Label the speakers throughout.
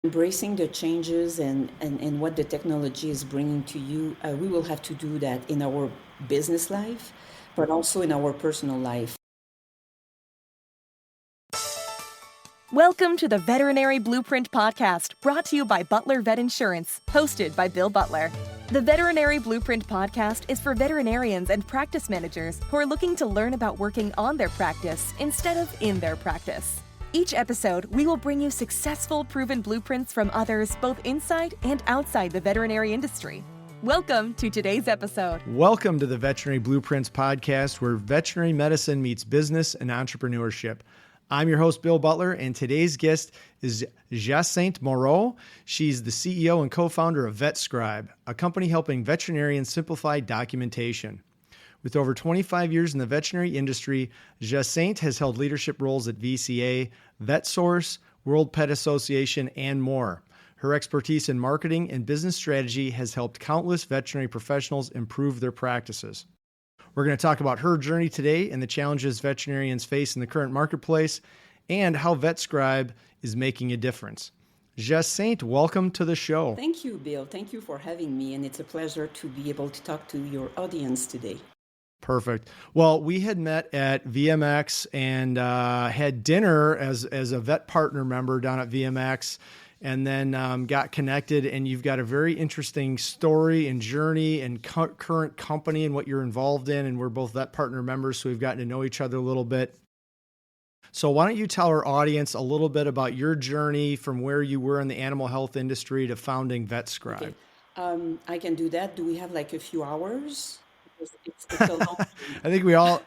Speaker 1: Embracing the changes and what the technology is bringing to you, we will have to do that in our business life, but also in our personal life.
Speaker 2: Welcome to the Veterinary Blueprint Podcast, brought to you by Butler Vet Insurance, hosted by Bill Butler. The Veterinary Blueprint Podcast is for veterinarians and practice managers who are looking to learn about working on their practice instead of in their practice. Each episode, we will bring you successful, proven blueprints from others both inside and outside the veterinary industry. Welcome to today's episode.
Speaker 3: Welcome to the Veterinary Blueprints Podcast, where veterinary medicine meets business and entrepreneurship. I'm your host, Bill Butler, and today's guest is Jacinthe Moreau. She's the CEO and co-founder of VetScribe, a company helping veterinarians simplify documentation. With over 25 years in the veterinary industry, Jacinthe has held leadership roles at VCA, VetSource, World Pet Association, and more. Her expertise in marketing and business strategy has helped countless veterinary professionals improve their practices. We're going to talk about her journey today and the challenges veterinarians face in the current marketplace and how VetScribe is making a difference. Jacinthe, welcome to the show.
Speaker 1: Thank you, Bill. Thank you for having me, and it's a pleasure to be able to talk to your audience today.
Speaker 3: Perfect. Well, we had met at VMX and had dinner as a vet partner member down at VMX, and then got connected, and you've got a very interesting story and journey and current company and what you're involved in, and we're both vet partner members, so we've gotten to know each other a little bit. So why don't you tell our audience a little bit about your journey from where you were in the animal health industry to founding VetScribe?
Speaker 1: Okay. I can do that. Do we have like a few hours? It's a long
Speaker 3: I think we all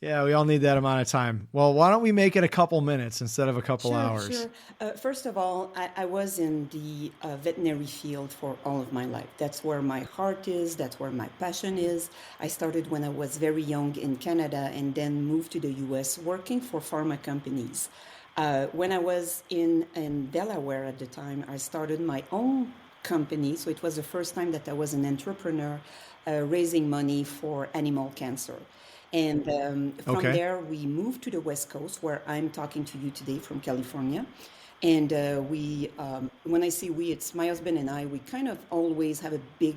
Speaker 3: need that amount of time. Well, why don't we make it a couple minutes instead of a couple hours?
Speaker 1: Sure. First of all, I was in the veterinary field for all of my life. That's where my heart is. That's where my passion is. I started when I was very young in Canada and then moved to the US working for pharma companies. When I was in Delaware at the time, I started my own company. So it was the first time that I was an entrepreneur raising money for animal cancer. And from there, we moved to the West Coast, where I'm talking to you today from California. And when I say we, it's my husband and I, we kind of always have a big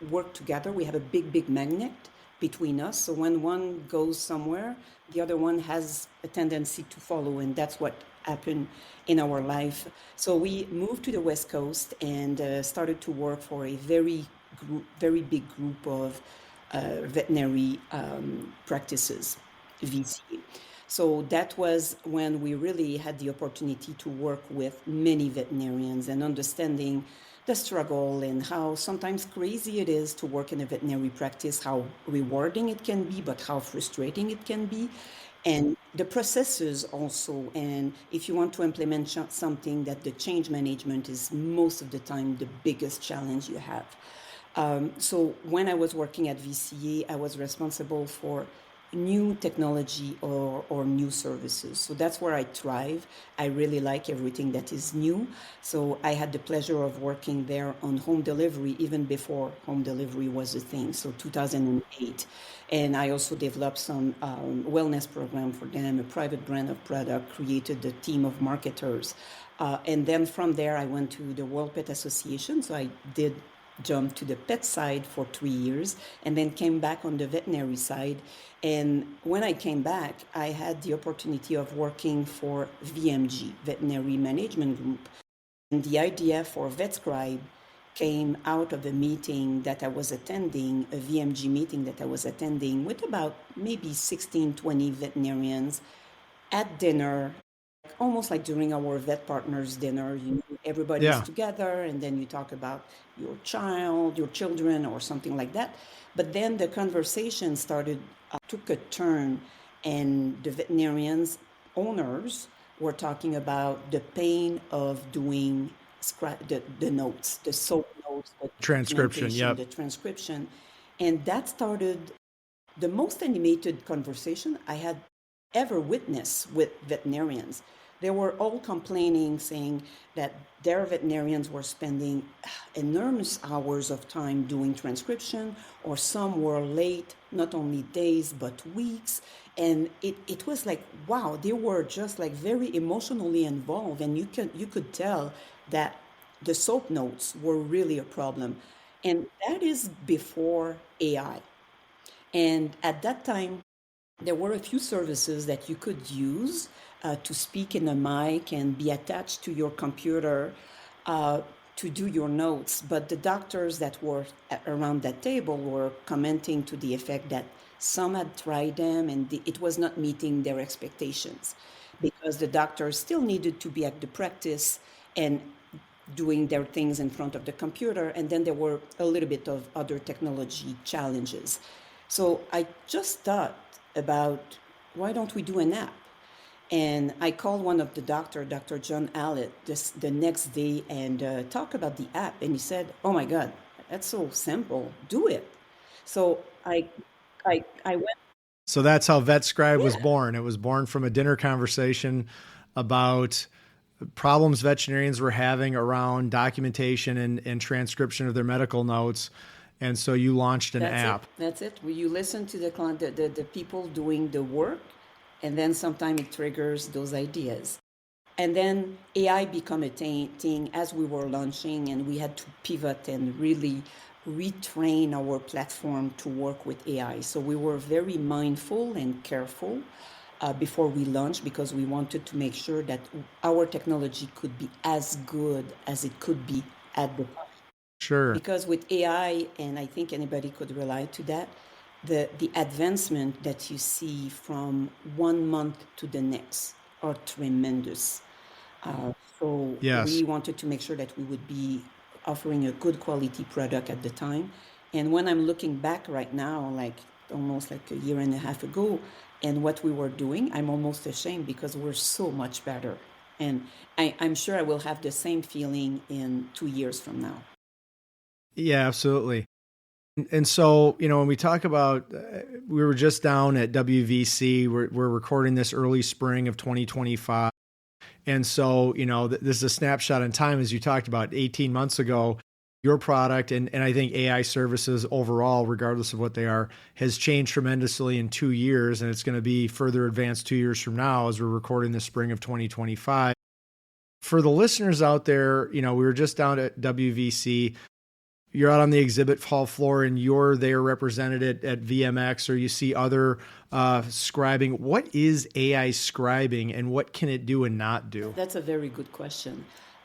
Speaker 1: work together. We have a big magnet between us. So when one goes somewhere, the other one has a tendency to follow. And that's what happened in our life. So we moved to the West Coast and started to work for a very big group of veterinary practices, VCA. So that was when we really had the opportunity to work with many veterinarians and understanding the struggle and how sometimes crazy it is to work in a veterinary practice, how rewarding it can be, but how frustrating it can be. And the processes also, and if you want to implement something, that the change management is most of the time the biggest challenge you have. So when I was working at VCA, I was responsible for new technology or new services. So that's where I thrive. I really like everything that is new. So I had the pleasure of working there on home delivery even before home delivery was a thing, so 2008. And I also developed some wellness program for them, a private brand of product, created a team of marketers. And then from there, I went to the World Pet Association. So I did jump to the pet side for 3 years and then came back on the veterinary side. And when I came back, I had the opportunity of working for VMG, Veterinary Management Group. And the idea for VetScribe came out of a meeting that I was attending, a VMG meeting that I was attending with about maybe 16, 20 veterinarians at dinner, almost like during our vet partners dinner. Everybody's together, and then you talk about your children, or something like that. But then the conversation took a turn, and the veterinarians, owners, were talking about the pain of doing the notes, the soap notes, the
Speaker 3: transcription,
Speaker 1: the transcription. And that started the most animated conversation I had ever witnessed with veterinarians. they were all complaining, saying that their veterinarians were spending enormous hours of time doing transcription, or some were late, not only days, but weeks. And it was like, wow, they were just like very emotionally involved. And you could tell that the soap notes were really a problem. And that is before AI. And at that time, there were a few services that you could use to speak in a mic and be attached to your computer uh, to do your notes. But the doctors that were around that table were commenting to the effect that some had tried them and it was not meeting their expectations because the doctors still needed to be at the practice and doing their things in front of the computer. And then there were a little bit of other technology challenges. So I just thought about why don't we do an app? And I called one of the doctor, Dr. John Allett, the next day and talk about the app. And he said, "Oh my God, that's so simple. Do it." So I went,
Speaker 3: So that's how VetScribe was
Speaker 1: yeah,
Speaker 3: born. It was born from a dinner conversation about problems veterinarians were having around documentation and transcription of their medical notes. And so you launched an
Speaker 1: that's it.
Speaker 3: app.
Speaker 1: That's it. You listen to the client, the people doing the work, and then sometimes it triggers those ideas. And then AI become a thing as we were launching, and we had to pivot and really retrain our platform to work with AI. So we were very mindful and careful before we launched because we wanted to make sure that our technology could be as good as it could be at the time.
Speaker 3: Sure.
Speaker 1: Because with AI, and I think anybody could rely to that, the advancement that you see from 1 month to the next are tremendous. So we
Speaker 3: Yes.
Speaker 1: wanted to make sure that we would be offering a good quality product at the time. And when I'm looking back right now, like almost like a year and a half ago, and what we were doing, I'm almost ashamed because we're so much better. And I'm sure I will have the same feeling in 2 years from now.
Speaker 3: Yeah, absolutely. And so, when we talk about, we were just down at WVC, we're recording this early spring of 2025. And so, this is a snapshot in time, as you talked about 18 months ago, your product and I think AI services overall, regardless of what they are, has changed tremendously in 2 years. And it's going to be further advanced 2 years from now as we're recording the spring of 2025. For the listeners out there, we were just down at WVC. You're out on the exhibit hall floor and you're there represented at VMX, or you see other scribing. What is AI scribing and what can it do and not do?
Speaker 1: That's a very good question.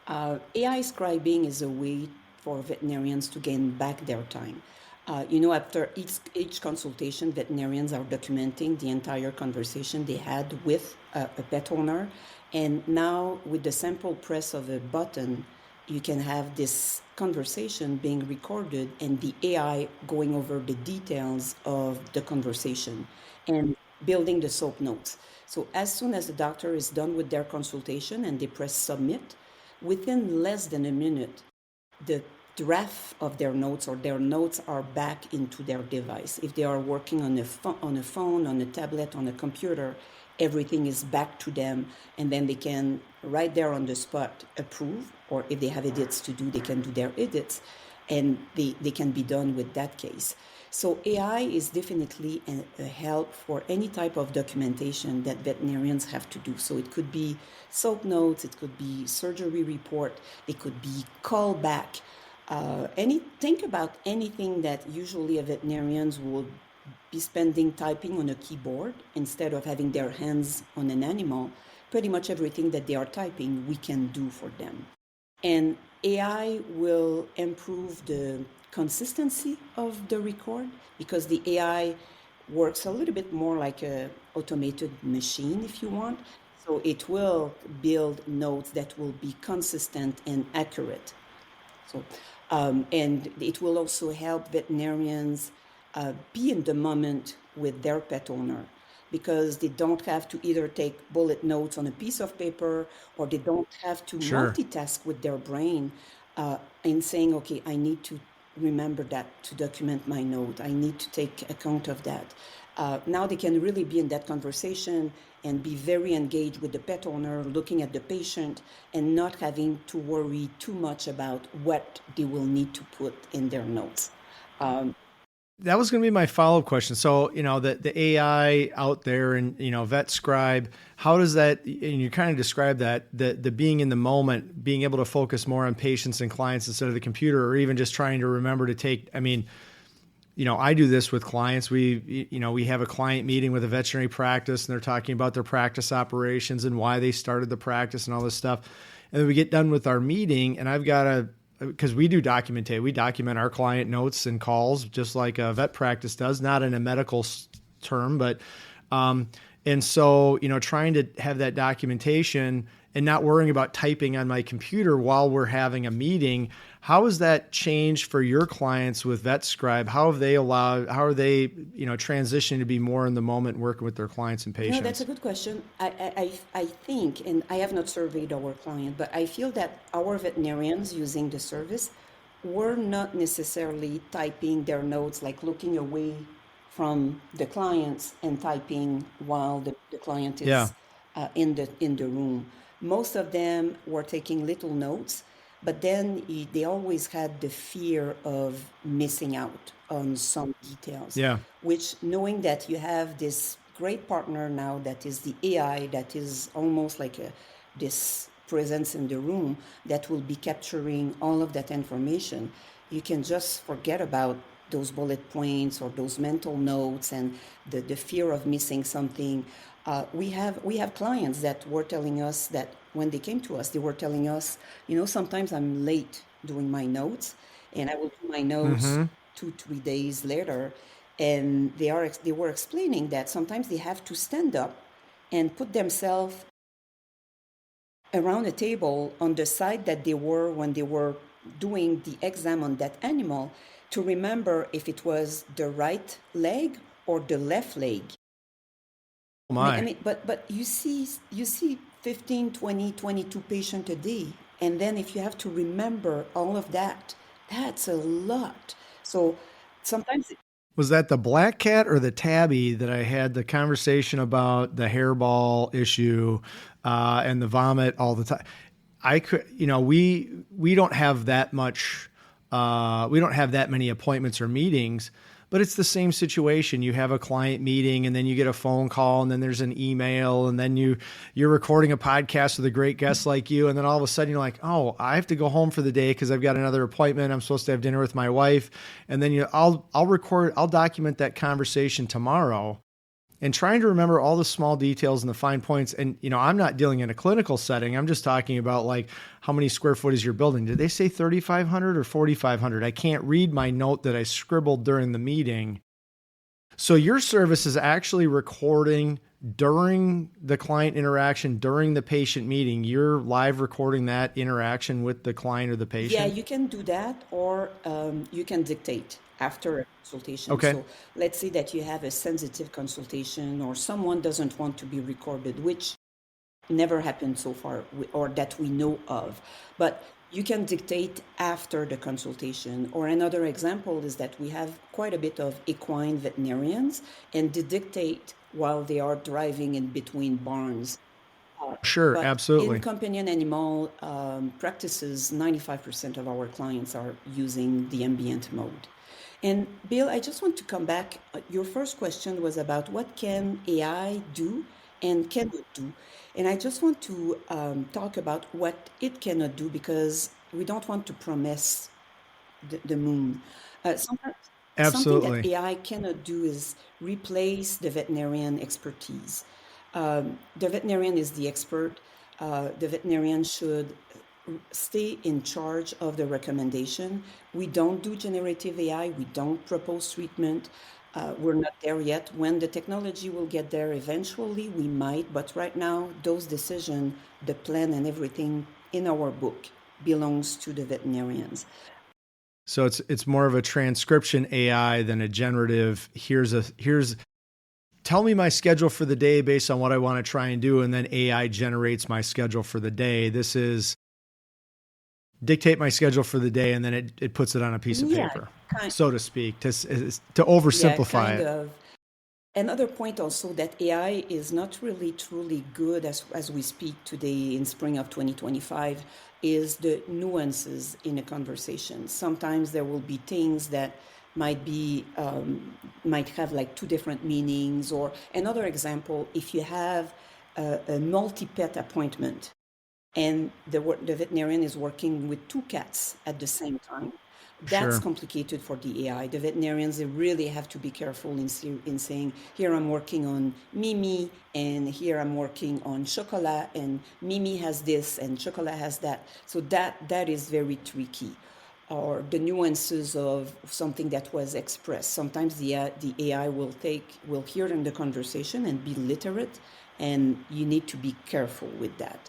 Speaker 1: AI scribing is a way for veterinarians to gain back their time. After each consultation, veterinarians are documenting the entire conversation they had with a pet owner. And now, with the simple press of a button, you can have this conversation being recorded and the AI going over the details of the conversation and building the soap notes. So as soon as the doctor is done with their consultation and they press submit, within less than a minute, the draft of their notes or their notes are back into their device. If they are working on a phone, on a tablet, on a computer, everything is back to them, and then they can right there on the spot approve, or if they have edits to do, they can do their edits, and they can be done with that case. So AI is definitely a help for any type of documentation that veterinarians have to do. So it could be soap notes, it could be surgery report, it could be callback. Think about anything that usually a veterinarians would be spending typing on a keyboard instead of having their hands on an animal. Pretty much everything that they are typing, we can do for them. And AI will improve the consistency of the record because the AI works a little bit more like a automated machine, if you want. So it will build notes that will be consistent and accurate. So, and it will also help veterinarians be in the moment with their pet owner because they don't have to either take bullet notes on a piece of paper or they don't have to
Speaker 3: Sure.
Speaker 1: multitask with their brain in saying, okay, I need to remember that to document my note. I need to take account of that. Now they can really be in that conversation and be very engaged with the pet owner, looking at the patient and not having to worry too much about what they will need to put in their notes.
Speaker 3: That was going to be my follow-up question. So, the AI out there and, VetScribe, how does that, and you kind of described that, the being in the moment, being able to focus more on patients and clients instead of the computer, or even just trying to remember to take, I do this with clients. We have a client meeting with a veterinary practice and they're talking about their practice operations and why they started the practice and all this stuff. And then we get done with our meeting and I've got to, because we document our client notes and calls just like a vet practice does, not in a medical term, but, and so, trying to have that documentation and not worrying about typing on my computer while we're having a meeting. How has that changed for your clients with VetScribe? How are they transitioning to be more in the moment working with their clients and patients?
Speaker 1: No, that's a good question. I think, and I have not surveyed our client, but I feel that our veterinarians using the service were not necessarily typing their notes, like looking away from the clients and typing while the client is in the room. Most of them were taking little notes, but then they always had the fear of missing out on some details.
Speaker 3: Yeah.
Speaker 1: Which, knowing that you have this great partner now that is the AI, that is almost like this presence in the room that will be capturing all of that information, you can just forget about those bullet points or those mental notes and the fear of missing something. We have clients that were telling us that when they came to us, they were telling us, sometimes I'm late doing my notes, and I will do my notes 2-3 days later, and they were explaining that sometimes they have to stand up and put themselves around a table on the side that they were when they were doing the exam on that animal to remember if it was the right leg or the left leg.
Speaker 3: Oh my.
Speaker 1: But you see 15, 20, 22 patients a day. And then if you have to remember all of that, that's a lot. So sometimes
Speaker 3: Was that the black cat or the tabby that I had the conversation about the hairball issue and the vomit all the time? I could, we don't have that much, we don't have that many appointments or meetings, but it's the same situation. You have a client meeting and then you get a phone call and then there's an email and then you're recording a podcast with a great guest like you. And then all of a sudden you're like, oh, I have to go home for the day because I've got another appointment. I'm supposed to have dinner with my wife. And then I'll document that conversation tomorrow. And trying to remember all the small details and the fine points. And, I'm not dealing in a clinical setting. I'm just talking about like how many square foot is your building. Did they say 3,500 or 4,500? I can't read my note that I scribbled during the meeting. So your service is actually recording during the client interaction, during the patient meeting. You're live recording that interaction with the client or the patient?
Speaker 1: Yeah, you can do that, or you can dictate after a consultation.
Speaker 3: Okay.
Speaker 1: So let's say that you have a sensitive consultation or someone doesn't want to be recorded, which never happened so far or that we know of. But you can dictate after the consultation. Or another example is that we have quite a bit of equine veterinarians and they dictate while they are driving in between barns.
Speaker 3: Sure,
Speaker 1: But
Speaker 3: absolutely.
Speaker 1: in companion animal practices, 95% of our clients are using the ambient mode. And Bill, I just want to come back. Your first question was about what can AI do and cannot do. And I just want to talk about what it cannot do because we don't want to promise the moon. Something that
Speaker 3: Absolutely.
Speaker 1: AI cannot do is replace the veterinarian expertise. The veterinarian is the expert. The veterinarian should stay in charge of the recommendation. We don't do generative AI. We don't propose treatment. We're not there yet. When the technology will get there eventually, we might. But right now, those decisions, the plan and everything in our book belongs to the veterinarians.
Speaker 3: So it's more of a transcription AI than a generative. Tell me my schedule for the day based on what I want to try and do, and then AI generates my schedule for the day. This is dictate my schedule for the day, and then it puts it on a piece of
Speaker 1: Yeah,
Speaker 3: paper,
Speaker 1: kind,
Speaker 3: so to speak, to
Speaker 1: yeah,
Speaker 3: oversimplify
Speaker 1: kind
Speaker 3: it.
Speaker 1: of. Another point also that AI is not really truly good as we speak today in spring of 2025 is the nuances in a conversation. Sometimes there will be things that might have like two different meanings. Or another example, if you have a multi-pet appointment and the veterinarian is working with two cats at the same time, that's
Speaker 3: Sure.
Speaker 1: complicated for the AI. The veterinarians, they really have to be careful in saying, here I'm working on Mimi, and here I'm working on Chocolat, and Mimi has this, and Chocolat has that. So that is very tricky. Or the nuances of something that was expressed. Sometimes the AI will hear in the conversation and be literate, and you need to be careful with that.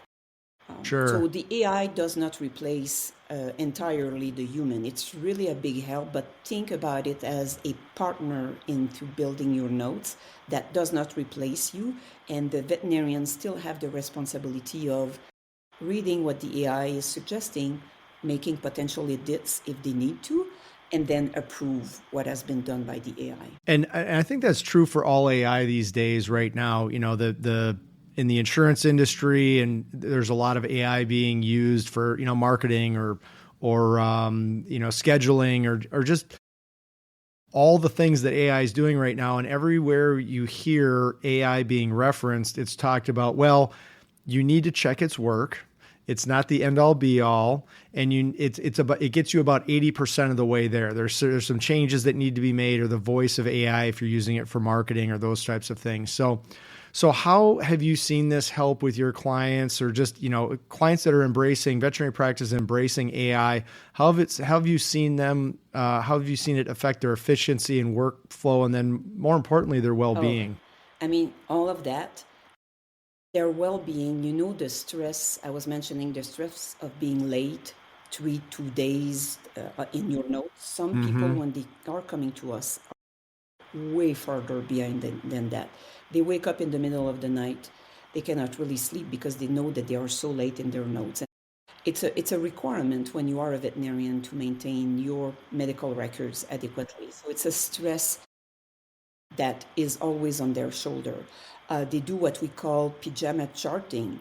Speaker 1: So
Speaker 3: Sure.
Speaker 1: the AI does not replace entirely the human. It's really a big help, but think about it as a partner into building your notes that does not replace you. And the veterinarians still have the responsibility of reading what the AI is suggesting, making potential edits if they need to, and then approve what has been done by the AI.
Speaker 3: And I think that's true for all AI these days right now. The in the insurance industry, and there's a lot of AI being used for, marketing or scheduling or just all the things that AI is doing right now. And everywhere you hear AI being referenced, it's talked about, well, you need to check its work. It's not the end all be all, and it gets you about 80% of the way there. There's some changes that need to be made, or the voice of AI if you're using it for marketing or those types of things. So how have you seen this help with your clients, or just clients that are embracing veterinary practice, embracing AI? How have you seen them? How have you seen it affect their efficiency and workflow, and then more importantly, their well-being?
Speaker 1: All of that. Their well-being, the stress, I was mentioning the stress of being late, 2 days in your notes. Some people, when they are coming to us, are way farther behind than that. They wake up in the middle of the night. They cannot really sleep because they know that they are so late in their notes. And it's a requirement when you are a veterinarian to maintain your medical records adequately. So it's a stress that is always on their shoulder. They do what we call pajama charting.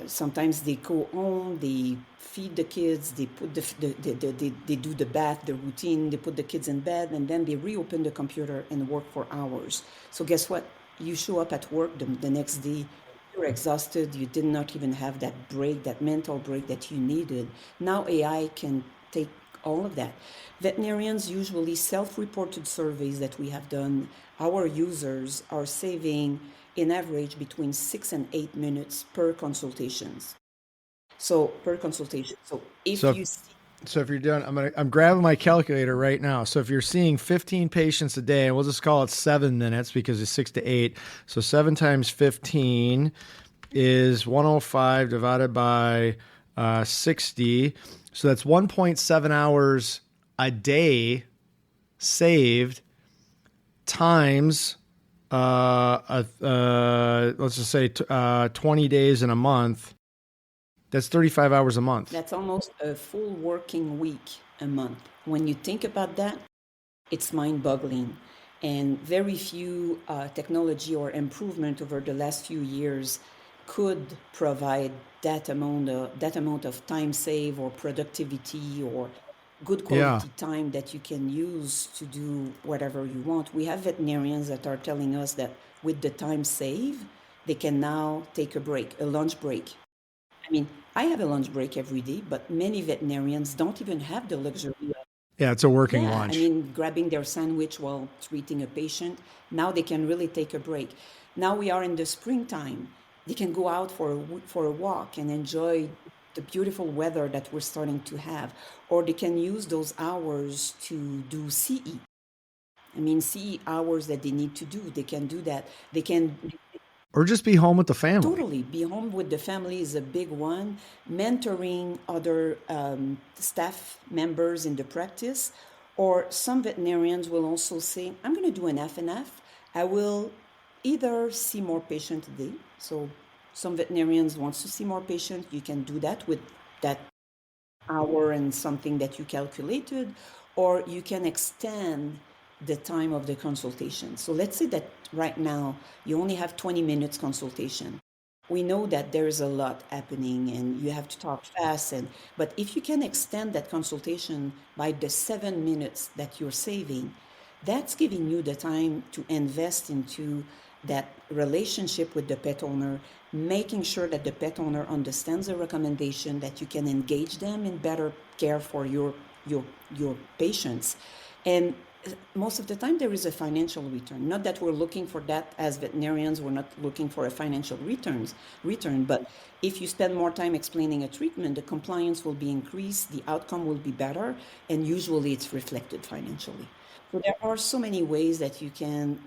Speaker 1: Sometimes they go home, they feed the kids, they put they do the bath, the routine, they put the kids in bed, and then they reopen the computer and work for hours. So guess what? You show up at work the next day, you're exhausted, you did not even have that break, that mental break that you needed. Now AI can take all of that. Veterinarians, usually self-reported surveys that we have done, our users are saving in average between 6 and 8 minutes per consultations. So per consultation. So if
Speaker 3: So
Speaker 1: you see,
Speaker 3: So if you're doing, I'm grabbing my calculator right now. So if you're seeing 15 patients a day, we'll just call it 7 minutes because it's 6 to 8. So 7 times 15 is 105 divided by 60. So that's 1.7 hours a day saved times, let's just say 20 days in a month. That's 35 hours a month.
Speaker 1: that's almost a full working week a month. When you think about that, it's mind-boggling. And very few technology or improvement over the last few years could provide that amount of time save or productivity or good
Speaker 3: Yeah.
Speaker 1: quality time that you can use to do whatever you want. We have veterinarians that are telling us that with the time save, they can now take a break, a lunch break. I mean, I have a lunch break every day, but many veterinarians don't even have the luxury of,
Speaker 3: Yeah, it's a working
Speaker 1: yeah,
Speaker 3: lunch.
Speaker 1: grabbing their sandwich while treating a patient. Now they can really take a break. Now we are in the springtime. They can go out for a walk and enjoy the beautiful weather that we're starting to have. Or they can use those hours to do CE. CE hours that they need to do. They can do that. They can
Speaker 3: Or just be home with the family.
Speaker 1: totally be home with the family is a big one. Mentoring other staff members in the practice, or some veterinarians will also say, I'm going to do an F&F. I will either see more patients a day. So some veterinarians wants to see more patients. You can do that with that hour and something that you calculated, or you can extend the time of the consultation. So let's say that right now you only have 20 minutes consultation. We know that there is a lot happening and you have to talk fast, but if you can extend that consultation by the 7 minutes that you're saving, that's giving you the time to invest into that relationship with the pet owner, making sure that the pet owner understands the recommendation, that you can engage them in better care for your your patients. And most of the time there is a financial return. Not that we're looking for that as veterinarians, we're not looking for a financial return, but if you spend more time explaining a treatment, the compliance will be increased, the outcome will be better, and usually it's reflected financially. So there are so many ways that you can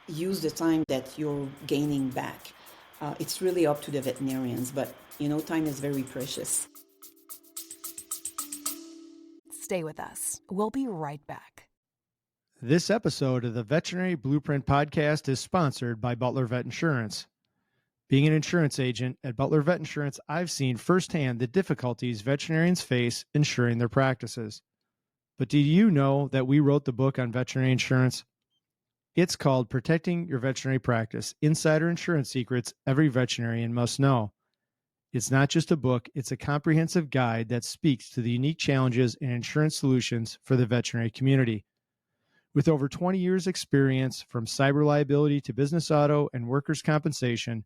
Speaker 1: use the time that you're gaining back. It's really up to the veterinarians, but time is very precious.
Speaker 2: Stay with us. We'll be right back.
Speaker 3: This episode of the Veterinary Blueprint Podcast is sponsored by Butler Vet Insurance. Being an insurance agent at Butler Vet Insurance, I've seen firsthand the difficulties veterinarians face insuring their practices. But did you know that we wrote the book on veterinary insurance? It's called Protecting Your Veterinary Practice: Insider Insurance Secrets Every Veterinarian Must Know. It's not just a book, it's a comprehensive guide that speaks to the unique challenges and insurance solutions for the veterinary community. With over 20 years' experience from cyber liability to business auto and workers' compensation,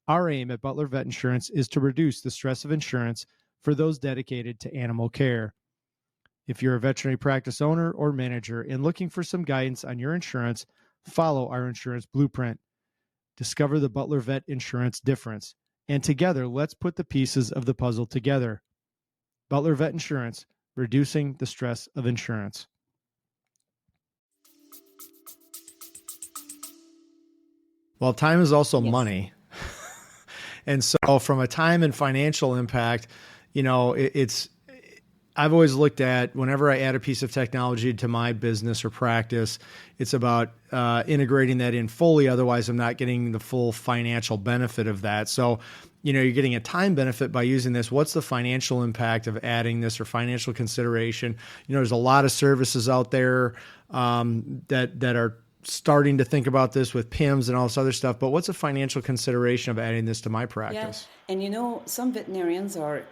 Speaker 3: our aim at Butler Vet Insurance is to reduce the stress of insurance for those dedicated to animal care. If you're a veterinary practice owner or manager and looking for some guidance on your insurance, follow our insurance blueprint. Discover the Butler Vet Insurance difference. And together, let's put the pieces of the puzzle together. Butler Vet Insurance, reducing the stress of insurance. Well, time is also
Speaker 1: Yes.
Speaker 3: money. And so from a time and financial impact, I've always looked at, whenever I add a piece of technology to my business or practice, it's about integrating that in fully. Otherwise, I'm not getting the full financial benefit of that. So, you're getting a time benefit by using this. What's the financial impact of adding this, or financial consideration? There's a lot of services out there that are starting to think about this with PIMS and all this other stuff. But what's a financial consideration of adding this to my practice?
Speaker 1: Yeah. And some veterinarians are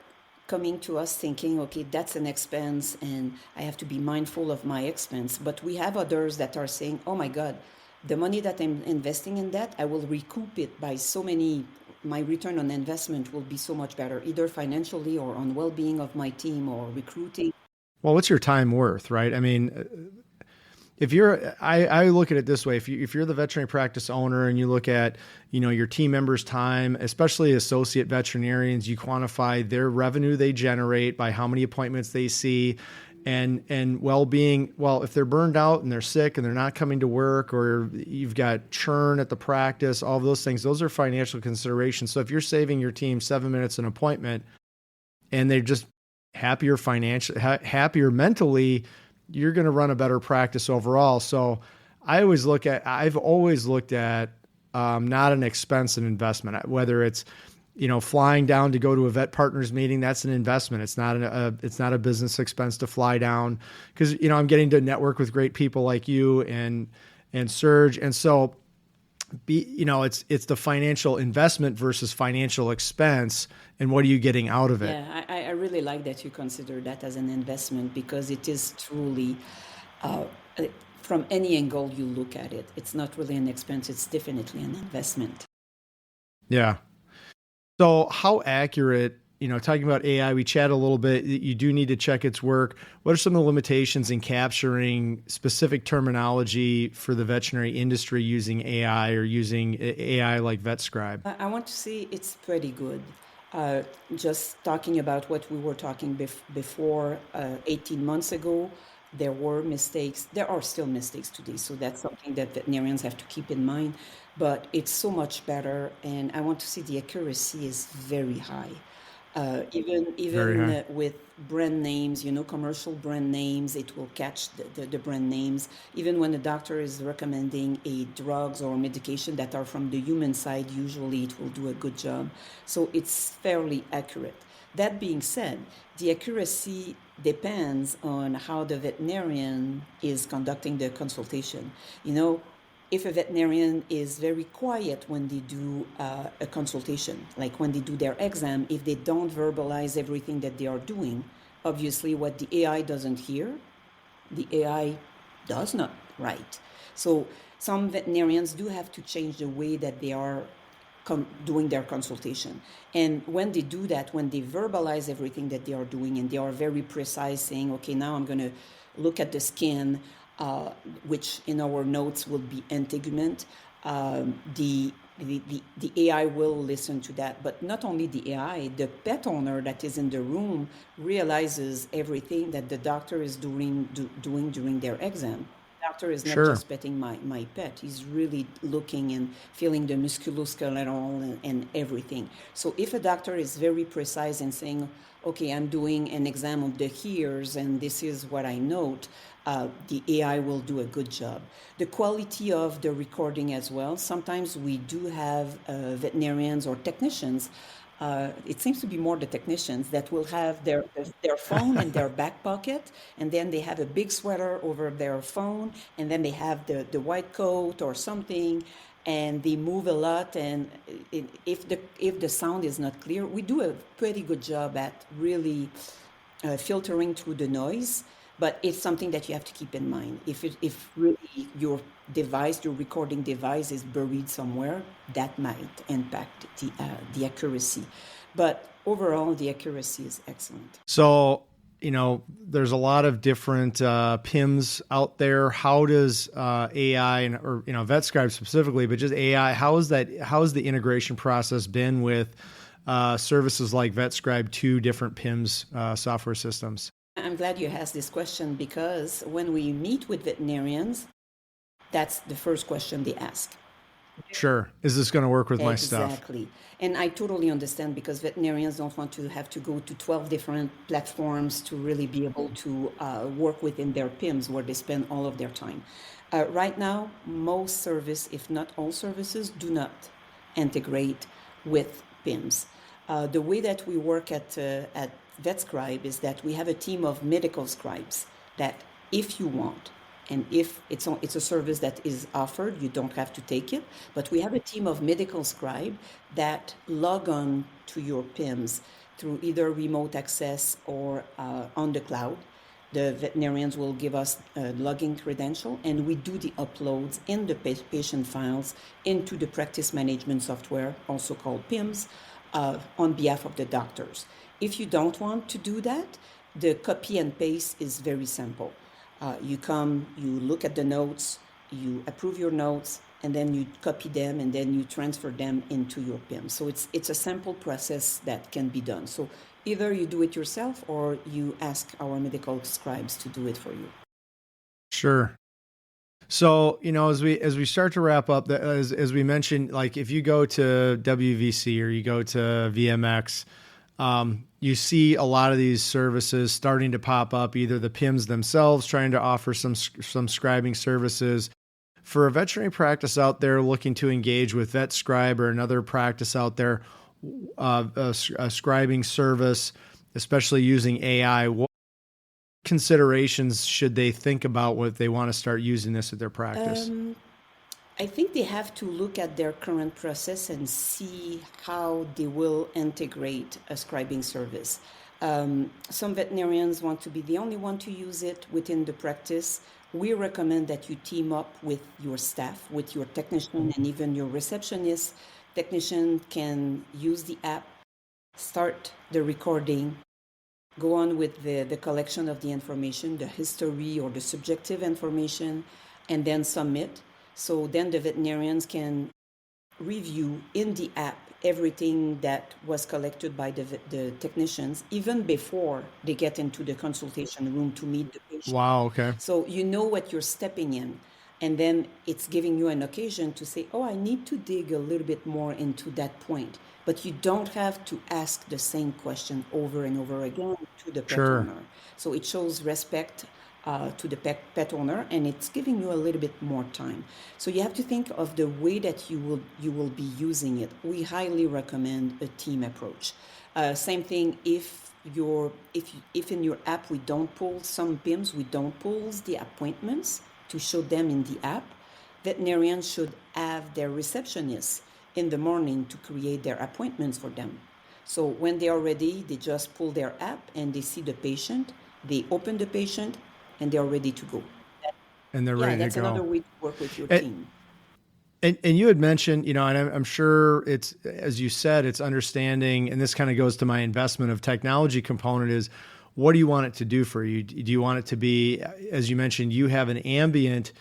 Speaker 1: coming to us thinking, okay, that's an expense and I have to be mindful of my expense. But we have others that are saying, oh my God, the money that I'm investing in that, I will recoup it by my return on investment will be so much better, either financially or on well-being of my team or recruiting.
Speaker 3: Well, what's your time worth, right? I mean, I look at it this way. If you're the veterinary practice owner and you look at, your team members' time, especially associate veterinarians, you quantify their revenue they generate by how many appointments they see, and well-being. Well, if they're burned out and they're sick and they're not coming to work, or you've got churn at the practice, all of those things, those are financial considerations. So if you're saving your team 7 minutes an appointment and they're just happier mentally, you're going to run a better practice overall. So I've always looked at not an expense, an investment. Whether it's flying down to go to a vet partners meeting, that's an investment. It's not a business expense to fly down, because I'm getting to network with great people like you and Serge, and so it's the financial investment versus financial expense, and what are you getting out of it?
Speaker 1: Yeah, I really like that you consider that as an investment, because it is truly, from any angle you look at it, it's not really an expense, it's definitely an investment.
Speaker 3: Yeah. So how accurate, talking about AI, we chat a little bit, you do need to check its work. What are some of the limitations in capturing specific terminology for the veterinary industry using AI, or using AI like VetScribe?
Speaker 1: I want to say it's pretty good. Just talking about what we were talking before, 18 months ago, there were mistakes. There are still mistakes today. So that's something that veterinarians have to keep in mind. But it's so much better. And I want to say the accuracy is very high. Even
Speaker 3: Very high.
Speaker 1: with brand names, commercial brand names, it will catch the brand names. Even when the doctor is recommending drugs or medication that are from the human side, usually it will do a good job. So it's fairly accurate. That being said, the accuracy depends on how the veterinarian is conducting the consultation. if a veterinarian is very quiet when they do a consultation, like when they do their exam, if they don't verbalize everything that they are doing, obviously what the AI doesn't hear, the AI does not write. So some veterinarians do have to change the way that they are doing their consultation. And when they do that, when they verbalize everything that they are doing and they are very precise, saying, okay, now I'm going to look at the skin, which in our notes will be integument, the AI will listen to that. But not only the AI, the pet owner that is in the room realizes everything that the doctor is doing during their exam. The doctor is not
Speaker 3: Sure.
Speaker 1: just petting my pet. He's really looking and feeling the musculoskeletal and everything. So if a doctor is very precise in saying, okay, I'm doing an exam of the ears and this is what I note, the AI will do a good job. The quality of the recording as well. Sometimes we do have veterinarians or technicians. It seems to be more the technicians that will have their phone in their back pocket, and then they have a big sweater over their phone, and then they have the white coat or something, and they move a lot. And if the sound is not clear, we do a pretty good job at really filtering through the noise. But it's something that you have to keep in mind. If really your recording device is buried somewhere, that might impact the accuracy. But overall, the accuracy is excellent.
Speaker 3: So, there's a lot of different PIMs out there. How does AI or VetScribe specifically, but just AI, how has the integration process been with services like VetScribe to different PIMs software systems?
Speaker 1: I'm glad you asked this question because when we meet with veterinarians, that's the first question they ask.
Speaker 3: Sure. Is this going to work with my stuff?
Speaker 1: Exactly. And I totally understand because veterinarians don't want to have to go to 12 different platforms to really be able to work within their PIMs where they spend all of their time. Right now, most service, if not all services, do not integrate with PIMs. The way that we work at VetScribe is that we have a team of medical scribes that if you want, and if it's a service that is offered, you don't have to take it, but we have a team of medical scribe that log on to your PIMs through either remote access or on the cloud. The veterinarians will give us a login credential, and we do the uploads in the patient files into the practice management software, also called PIMs, on behalf of the doctors. If you don't want to do that, the copy and paste is very simple. You come, you look at the notes, you approve your notes, and then you copy them, and then you transfer them into your PIM. So it's a simple process that can be done. So either you do it yourself or you ask our medical scribes to do it for you.
Speaker 3: Sure. So, as we start to wrap up, as we mentioned, like if you go to WVC or you go to VMX, you see a lot of these services starting to pop up, either the PIMs themselves trying to offer some scribing services. For a veterinary practice out there looking to engage with VetScribe or another practice out there, a scribing service, especially using AI, what considerations should they think about when they want to start using this at their practice?
Speaker 1: I think they have to look at their current process and see how they will integrate a scribing service. Some veterinarians want to be the only one to use it within the practice. We recommend that you team up with your staff, with your technician, and even your receptionist. Technician can use the app, start the recording, go on with the collection of the information, the history or the subjective information, and then submit. So then the veterinarians can review in the app everything that was collected by the technicians, even before they get into the consultation room to meet the patient.
Speaker 3: Wow. Okay.
Speaker 1: So you know what you're stepping in. And then it's giving you an occasion to say, oh, I need to dig a little bit more into that point. But you don't have to ask the same question over and over again to the pet owner. So it shows respect to the pet owner, and it's giving you a little bit more time. So you have to think of the way that you will be using it. We highly recommend a team approach. Same thing if in your app we don't pull some PIMs, we don't pull the appointments to show them in the app. veterinarians should have their receptionists in the morning to create their appointments for them. So when they are ready, they just pull their app and they see the patient, they open the patient, and they are ready to go.
Speaker 3: And they're
Speaker 1: Yeah,
Speaker 3: ready to
Speaker 1: that's
Speaker 3: go.
Speaker 1: another way to work with your
Speaker 3: And,
Speaker 1: team.
Speaker 3: and you had mentioned, and I'm sure it's, as you said, it's understanding, and this kind of goes to my investment of technology component is, what do you want it to do for you? Do you want it to be, as you mentioned, you have an ambient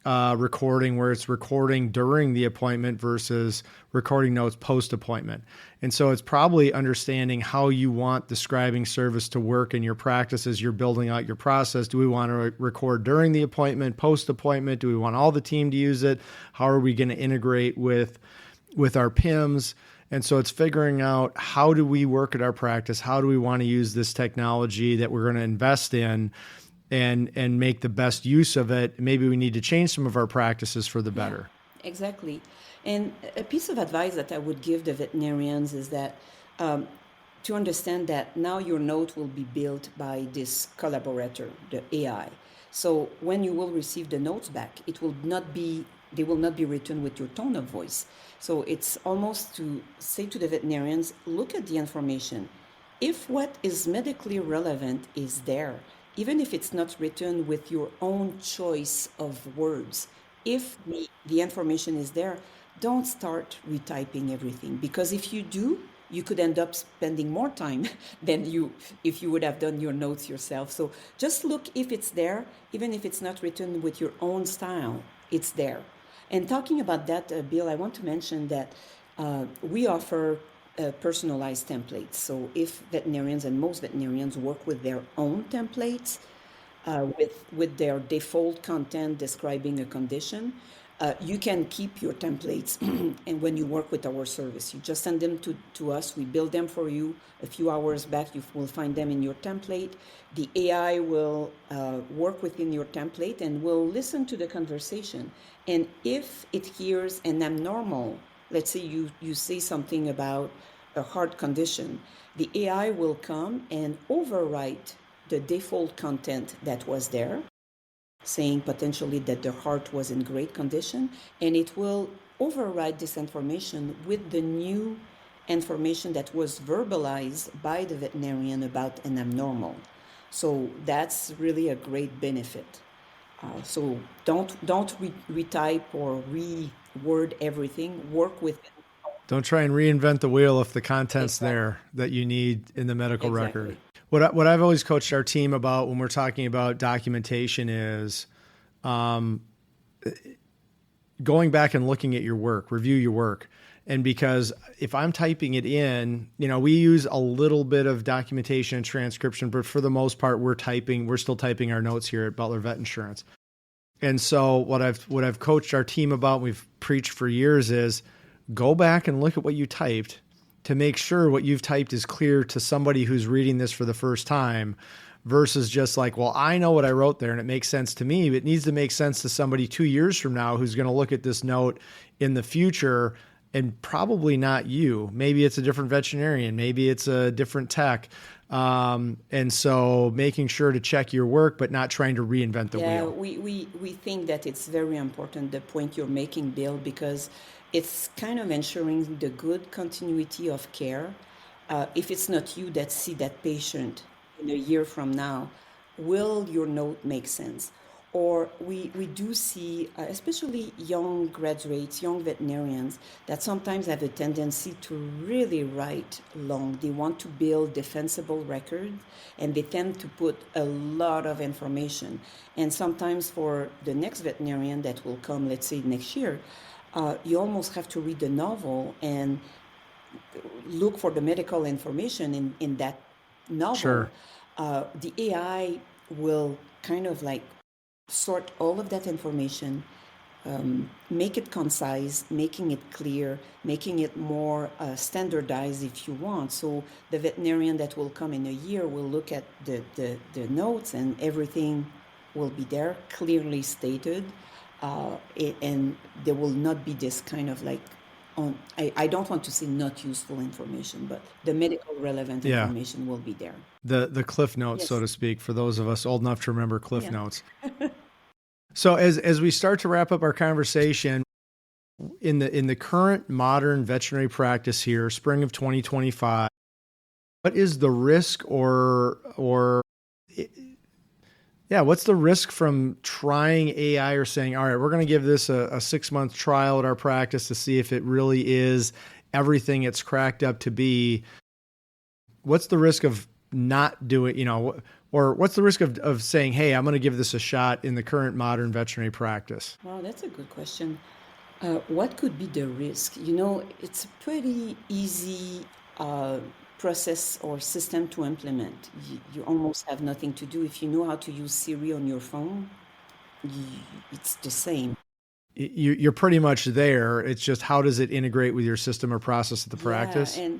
Speaker 3: recording where it's recording during the appointment versus recording notes post-appointment. And so it's probably understanding how you want the scribing service to work in your practice as you're building out your process. Do we want to record during the appointment, post-appointment? Do we want all the team to use it? How are we going to integrate with our PIMs? And so it's figuring out, how do we work at our practice? How do we want to use this technology that we're going to invest in and make the best use of it? Maybe we need to change some of our practices for the better.
Speaker 1: Yeah, exactly. And a piece of advice that I would give the veterinarians is that to understand that now your note will be built by this collaborator, the AI. So when you will receive the notes back, they will not be written with your tone of voice. So it's almost to say to the veterinarians, look at the information. If what is medically relevant is there, even if it's not written with your own choice of words, if the information is there, don't start retyping everything, because if you do, you could end up spending more time than if you would have done your notes yourself. So just look if it's there, even if it's not written with your own style, it's there. And talking about that, Bill, I want to mention that we offer personalized templates. So if veterinarians, and most veterinarians, work with their own templates, with their default content describing a condition, you can keep your templates. And when you work with our service, you just send them to us. We build them for you. A few hours back, you will find them in your template. The AI will work within your template and will listen to the conversation. And if it hears an abnormal, let's say you say something about a heart condition, the AI will come and overwrite the default content that was there, saying potentially that the heart was in great condition, and it will override this information with the new information that was verbalized by the veterinarian about an abnormal. So that's really a great benefit. So don't retype or reword everything. Work with it.
Speaker 3: Don't try and reinvent the wheel if the content's there that you need in the medical record. What I've always coached our team about when we're talking about documentation is going back and looking at your work, review your work. And because if I'm typing it in, we use a little bit of documentation and transcription, but for the most part, we're still typing our notes here at Butler Vet Insurance. And so what I've coached our team about, we've preached for years, is go back and look at what you typed to make sure what you've typed is clear to somebody who's reading this for the first time, versus just like, well, I know what I wrote there and it makes sense to me. It needs to make sense to somebody 2 years from now who's going to look at this note in the future, and probably not you. Maybe it's a different veterinarian. Maybe it's a different tech. And so making sure to check your work, but not trying to reinvent the wheel.
Speaker 1: We think that it's very important, the point you're making, Bill, because it's kind of ensuring the good continuity of care. If it's not you that see that patient in a year from now, will your note make sense? Or we do see, especially young graduates, young veterinarians, that sometimes have a tendency to really write long. They want to build defensible records, and they tend to put a lot of information. And sometimes for the next veterinarian that will come, let's say next year, you almost have to read the novel and look for the medical information in that novel.
Speaker 3: Sure.
Speaker 1: The AI will kind of like sort all of that information, make it concise, making it clear, making it more standardized if you want. So the veterinarian that will come in a year will look at the notes, and everything will be there, clearly stated. And there will not be this kind of like, I don't want to say not useful information, but the medical relevant information will be there.
Speaker 3: The cliff notes,
Speaker 1: Yes.
Speaker 3: so to speak, for those of us old enough to remember cliff notes. So as we start to wrap up our conversation, in the current modern veterinary practice here, spring of 2025, what is the risk what's the risk from trying AI or saying, all right, we're going to give this a 6-month trial at our practice to see if it really is everything it's cracked up to be? What's the risk of not doing, or what's the risk of saying, hey, I'm going to give this a shot in the current modern veterinary practice?
Speaker 1: Well, that's a good question. What could be the risk? It's a pretty easy process or system to implement. You almost have nothing to do. If you know how to use Siri on your phone, it's the same.
Speaker 3: You're pretty much there. It's just how does it integrate with your system or process at the practice?
Speaker 1: Yeah, and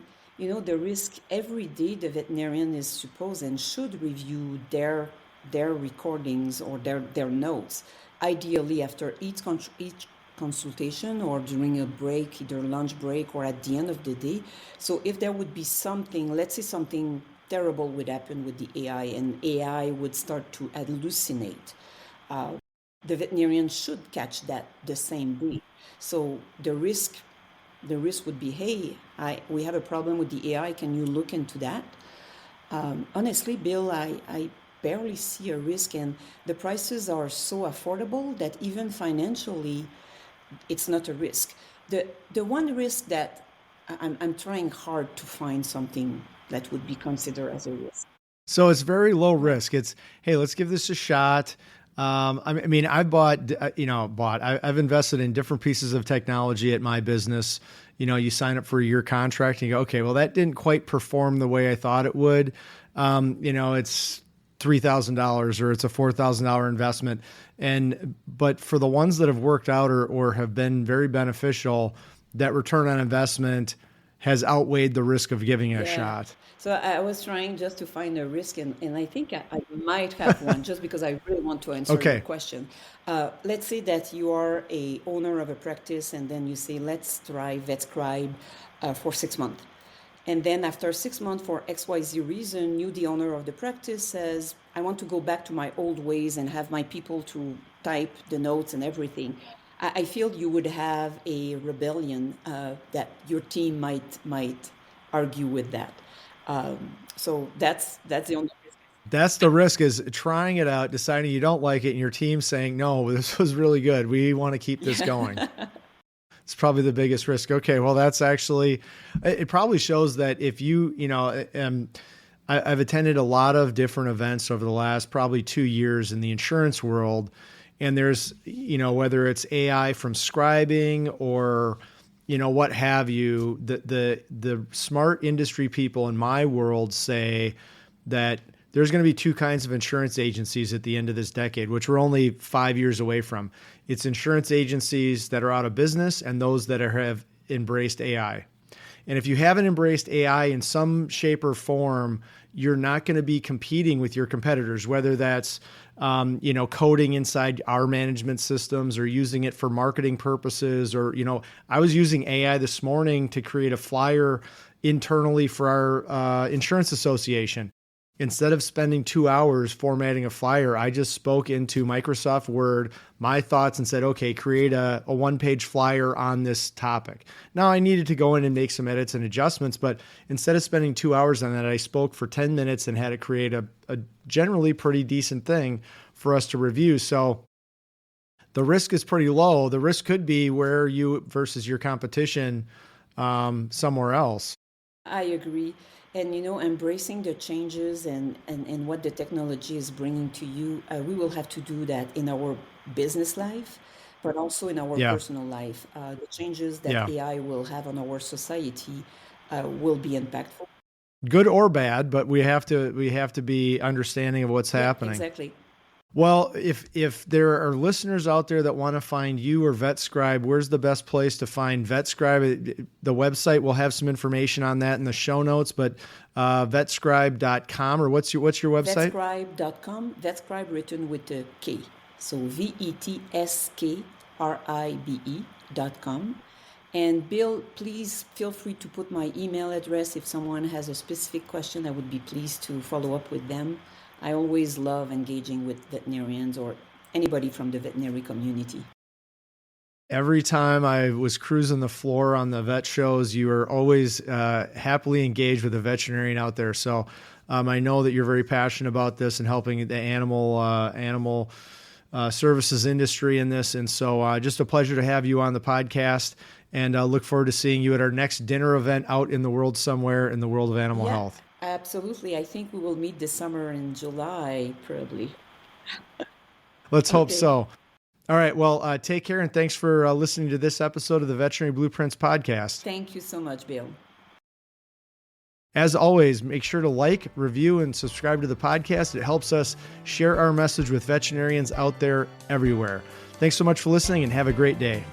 Speaker 1: the risk every day the veterinarian is supposed and should review their recordings or their notes, ideally after each consultation or during a break, either lunch break or at the end of the day. So if there would be something, let's say something terrible would happen with the AI and AI would start to hallucinate, the veterinarian should catch that the same day. So the risk would be, hey, we have a problem with the AI. Can you look into that? Honestly, Bill, I barely see a risk, and the prices are so affordable that even financially, it's not a risk. The one risk that I'm trying hard to find something that would be considered as a risk.
Speaker 3: So it's very low risk. It's, hey, let's give this a shot. I've invested in different pieces of technology at my business. You sign up for a year contract and you go, okay, well, that didn't quite perform the way I thought it would. It's $3,000 or it's a $4,000 investment. But for the ones that have worked out or have been very beneficial, that return on investment has outweighed the risk of giving it a shot.
Speaker 1: So I was trying just to find a risk, and I think I might have one just because I really want to answer your question. Let's say that you are a owner of a practice, and then you say, let's try VetScribe for 6 months. And then after 6 months, for XYZ reason, you, the owner of the practice, says, I want to go back to my old ways and have my people to type the notes and everything. I feel you would have a rebellion that your team might argue with that. So that's the only risk.
Speaker 3: That's the risk, is trying it out, deciding you don't like it, and your team saying, no, this was really good. We want to keep this going. It's probably the biggest risk. Okay, well, that's actually, it probably shows that if I've attended a lot of different events over the last probably 2 years in the insurance world, and there's, whether it's AI from scribing or what have you, the smart industry people in my world say that there's going to be 2 kinds of insurance agencies at the end of this decade, which we're only 5 years away from. It's insurance agencies that are out of business and those that have embraced AI. And if you haven't embraced AI in some shape or form, you're not going to be competing with your competitors, whether that's coding inside our management systems or using it for marketing purposes. Or, I was using AI this morning to create a flyer internally for our insurance association. Instead of spending 2 hours formatting a flyer, I just spoke into Microsoft Word my thoughts and said, okay, create a 1-page flyer on this topic. Now I needed to go in and make some edits and adjustments, but instead of spending 2 hours on that, I spoke for 10 minutes and had to create a generally pretty decent thing for us to review. So the risk is pretty low. The risk could be where you versus your competition somewhere else.
Speaker 1: I agree. And, embracing the changes and what the technology is bringing to you, we will have to do that in our business life, but also in our personal life. The changes that AI will have on our society will be impactful.
Speaker 3: Good or bad, but we have to be understanding of what's happening.
Speaker 1: Exactly.
Speaker 3: Well, if there are listeners out there that want to find you or VetScribe, where's the best place to find VetScribe? The website will have some information on that in the show notes, but vetscribe.com, or what's your website?
Speaker 1: Vetscribe.com, VetScribe written with a K. So VetScribe.com. And Bill, please feel free to put my email address. If someone has a specific question, I would be pleased to follow up with them. I always love engaging with veterinarians or anybody from the veterinary community.
Speaker 3: Every time I was cruising the floor on the vet shows, you were always happily engaged with a veterinarian out there. So I know that you're very passionate about this and helping the animal services industry in this. And so just a pleasure to have you on the podcast, and look forward to seeing you at our next dinner event out in the world somewhere in the world of animal health.
Speaker 1: Absolutely. I think we will meet this summer in July, probably.
Speaker 3: Let's hope so. All right. Well, take care, and thanks for listening to this episode of the Veterinary Blueprints podcast.
Speaker 1: Thank you so much, Bill.
Speaker 3: As always, make sure to like, review, and subscribe to the podcast. It helps us share our message with veterinarians out there everywhere. Thanks so much for listening, and have a great day.